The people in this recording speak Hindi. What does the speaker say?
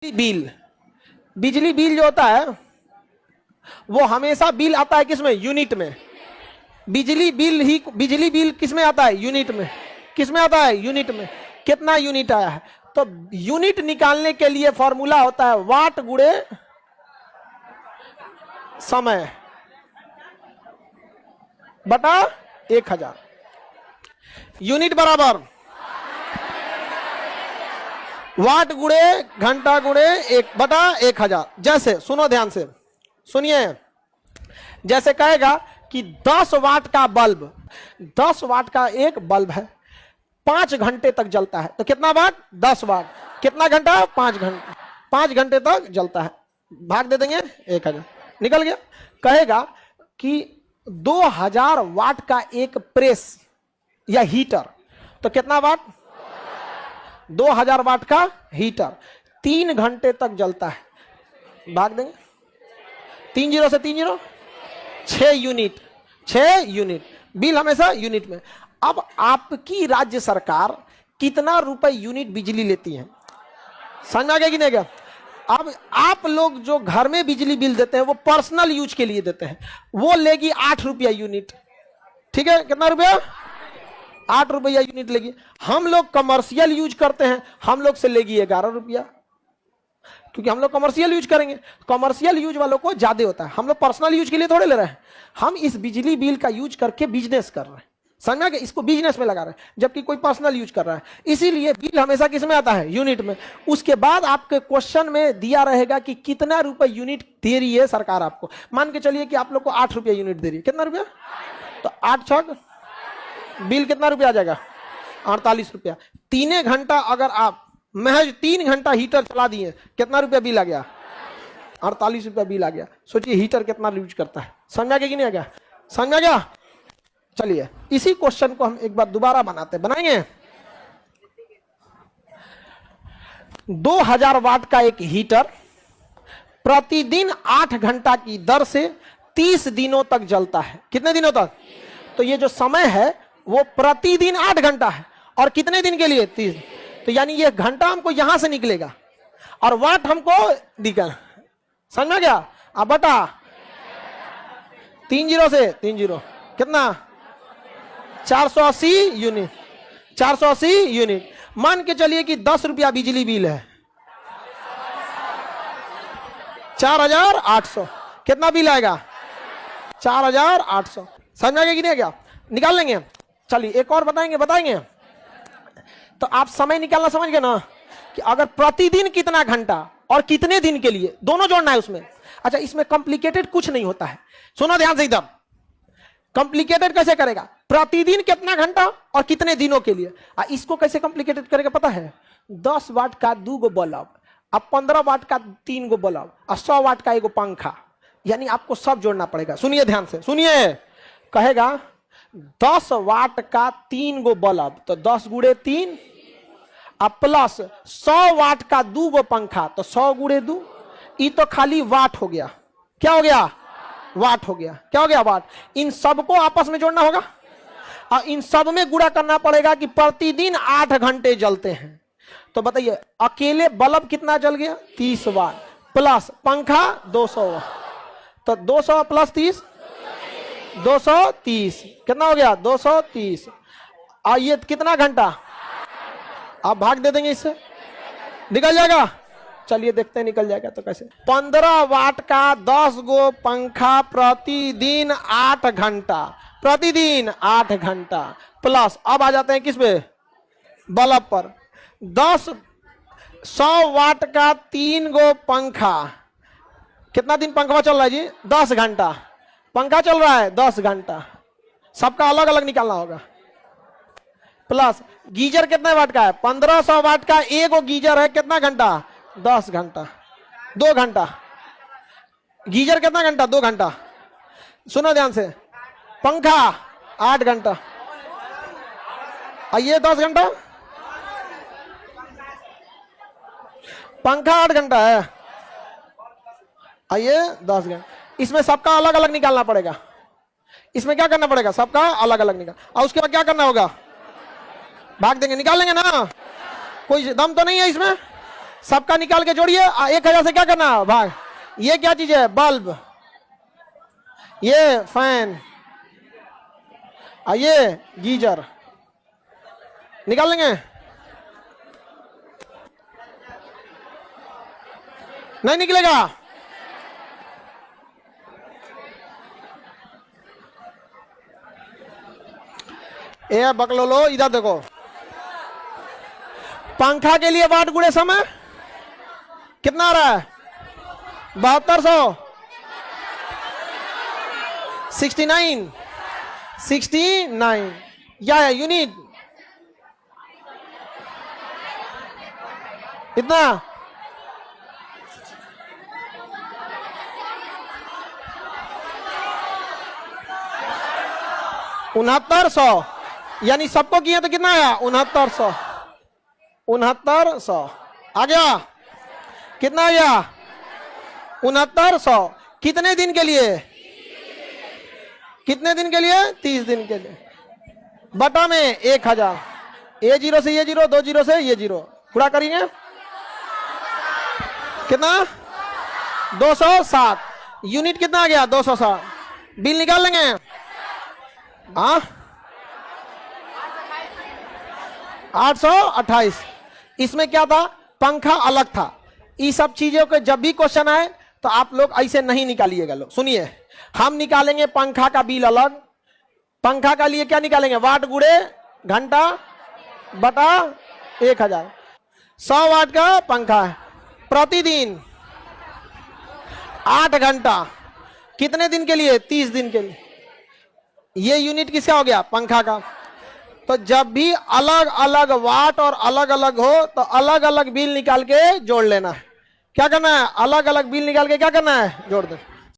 बिल, बिजली बिल जो होता है वो हमेशा बिल आता है किसमें? यूनिट में। बिजली बिल किसमें आता है? यूनिट में। किसमें आता है? यूनिट में। कितना यूनिट आया है? तो यूनिट निकालने के लिए फॉर्मूला होता है वाट गुणे समय बटा 1000। यूनिट बराबर वाट गुणे घंटा गुणे 1 बटा 1000। जैसे सुनो ध्यान से सुनिए, जैसे कहेगा कि 10 वाट का बल्ब, 10 वाट का एक बल्ब है, 5 घंटे तक जलता है। तो कितना वाट? 10 वाट। कितना घंटा? 5 घंटे। 5 घंटे तक जलता है। भाग दे देंगे 1000, निकल गया। कहेगा कि 2000 वाट का एक प्रेस या हीटर, तो कितना वाट? 2000 वाट का हीटर 3 घंटे तक जलता है। भाग देंगे 3 0 से 3 0, 6 यूनिट। 6 यूनिट। बिल हमेशा यूनिट में। अब आपकी राज्य सरकार कितना रुपए यूनिट बिजली लेती है? समझ आ गया कि नहीं गया? अब आप लोग जो घर में बिजली बिल देते हैं वो पर्सनल यूज के लिए देते हैं, वो लेगी 8 रुपया यूनिट। ठीक है, कितना रुपया? 8 रुपया यूनिट लेगी। हम लोग कमर्शियल यूज करते हैं, हम लोग से लेगी 11 रुपया, क्योंकि हम लोग कमर्शियल यूज करेंगे। कमर्शियल यूज वालों को ज्यादा होता है, हम लोग पर्सनल यूज के लिए थोड़े ले रहे हैं। हम इस बिजली बिल का यूज करके बिजनेस कर रहे हैं, समझा कि इसको बिजनेस में लगा रहे हैं, जबकि कोई पर्सनल यूज कर रहा है। इसीलिए बिल हमेशा किस में आता है? यूनिट में। उसके बाद आपके क्वेश्चन में दिया रहेगा कि कितना रुपए यूनिट दे रही है सरकार आपको। मान के चलिए कि आप लोग को 8 रुपया यूनिट दे रही है। कितना रुपया? तो 8 छक बिल कितना रुपया आ जाएगा? 48 रुपया। 3 घंटा अगर आप महज 3 घंटा हीटर चला दिए, कितना रुपया बिल आ गया? 48 रुपया बिल आ गया। सोचिए हीटर कितना यूज करता है। समझा गया कि नहीं आ गया? समझा गया? चलिए इसी क्वेश्चन को हम एक बार दोबारा बनाएंगे। 2000 वाट का एक हीटर प्रतिदिन 8 घंटा की दर से 30 दिनों तक जलता है। कितने दिनों तक? तो ये जो समय है वो प्रतिदिन 8 घंटा है, और कितने दिन के लिए? 30। तो यानी ये घंटा हमको यहां से निकलेगा और वाट हमको दिखा। समझ में गया? अब बटा 3 0 से 3 0 कितना? 480 यूनिट। 480 यूनिट। मान के चलिए कि 10 रुपया बिजली बिल है, 4800। कितना बिल आएगा? 4800। समझ में गया कि नहीं गया? निकाल लेंगे। चलिए एक और बताएंगे। तो आप समय निकालना समझ गए ना, कि अगर प्रतिदिन कितना घंटा और कितने दिन के लिए, दोनों जोड़ना है उसमें। अच्छा, इसमें कॉम्प्लिकेटेड कुछ नहीं होता है, सुनो ध्यान से एकदम। कॉम्प्लिकेटेड कैसे करेगा? प्रतिदिन कितना घंटा और कितने दिनों के लिए। इसको कैसे कॉम्प्लिकेटेड करेगा पता है? 10 वाट का 2 गो बल्ब, अब 15 वाट का 3 गो बल्ब, और 100 वाट का 1 पंखा। यानी आपको सब जोड़ना पड़ेगा। सुनिए ध्यान से, सुनिए। कहेगा 10 वाट का 3 गो बल्ब, तो 10 गुणे 3, अब प्लस 100 वाट का 2 गो पंखा, तो 100 गुणे 2। ये तो खाली वाट हो गया। क्या हो गया? वाट हो गया। क्या हो गया? वाट। इन सबको आपस में जोड़ना होगा और इन सब में गुणा करना पड़ेगा कि प्रतिदिन 8 घंटे जलते हैं। तो बताइए अकेले बल्ब कितना जल गया? 30 वाट, प्लस पंखा 200 वाट, तो 200 प्लस 30 230। कितना हो गया? 230। और ये कितना घंटा? आप भाग दे देंगे, इससे निकल जाएगा। चलिए देखते हैं निकल जाएगा तो कैसे। 15 वाट का 10 गो पंखा प्रतिदिन 8 घंटा, प्रतिदिन 8 घंटा, प्लस अब आ जाते हैं किस पे? बल्ब पर। 100 वाट का 3 गो पंखा, कितना दिन पंखा चल रहा है जी? 10 घंटा पंखा चल रहा है, 10 घंटा। सबका अलग अलग निकालना होगा। प्लस गीजर कितने वाट का है? 1500 वाट का 1 गीजर है, कितना घंटा? 10 घंटा, 2 घंटा। गीजर कितना घंटा? 2 घंटा। सुनो ध्यान से। पंखा 8 घंटा, आइए 10 घंटा। पंखा 8 घंटा है, आइए 10 घंटा। इसमें सबका अलग अलग निकालना पड़ेगा। इसमें क्या करना पड़ेगा? सबका अलग अलग निकाल, और उसके बाद क्या करना होगा? भाग देंगे, निकाल लेंगे ना। कोई दम तो नहीं है इसमें। सबका निकाल के जोड़िए। 1000 से क्या करना है भाग। ये क्या चीज है, बल्ब, ये फैन, ये गीजर, निकाल लेंगे। नहीं निकलेगा। ए बकलोलो इधर देखो, पंखा के लिए वाट गुणे समय कितना आ रहा है, 7200, 69 क्या है यूनिट, इतना 6900, यानी सबको किया तो कितना आया 6900, 6900 आ गया। कितना आ गया 6900। कितने दिन के लिए, कितने दिन के लिए, 30 दिन के लिए। बटा में 1000, ये 0 से ये 0, 2 0 से ये 0, पूरा करेंगे कितना 260। यूनिट कितना आ गया 260। बिल निकाल लेंगे। हाँ 828। इसमें क्या था, पंखा अलग था। ये सब चीजों के जब भी क्वेश्चन आए तो आप लोग ऐसे नहीं निकालिएगा। लोग सुनिए, हम निकालेंगे पंखा का बिल अलग। पंखा का लिए क्या निकालेंगे, वाट गुणे घंटा बटा 1000। 100 वाट का पंखा है, प्रतिदिन 8 घंटा, कितने दिन के लिए 30 दिन के लिए। ये यूनिट किसका हो गया, पंखा का। तो जब भी अलग अलग वाट और अलग अलग हो तो अलग अलग बिल निकाल के जोड़ लेना है। क्या करना है, अलग अलग बिल निकाल के क्या करना है, जोड़ देना।